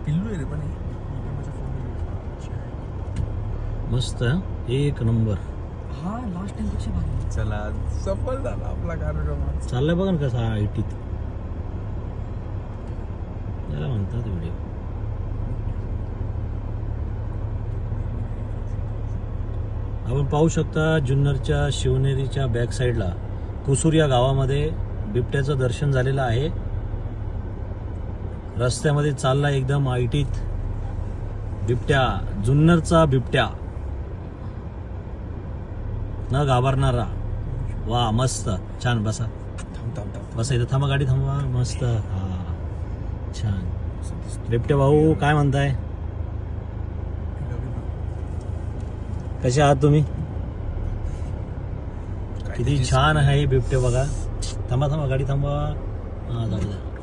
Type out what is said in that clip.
पिल्लू आहे रे पण मस्त एक नंबर. हा लास्ट टाइम पेक्षा भारी. चला सफल झाला आपला कार्यक्रम. चाललंय बघा ना कसा आयटीत त्याला म्हणतात व्हिडिओ. आपण पाहू शकता जुन्नरच्या शिवनेरीच्या बॅक साईडला कुसूर या गावामध्ये बिबट्याचं दर्शन झालेलं आहे. रस्त्यामध्ये चालला एकदम आयटीत बिबट्या, जुन्नरचा बिबट्या, न घाबरणारा. वा मस्त छान. बसा बसा इथं, थांबा गाडी थांबवा. मस्त. हा छान. बिबट्या भाऊ काय म्हणताय, कसे आहात तुम्ही? किती छान आहे बिबट्या बघा. थांबा गाडी थांबवा. हा जाऊ द्या.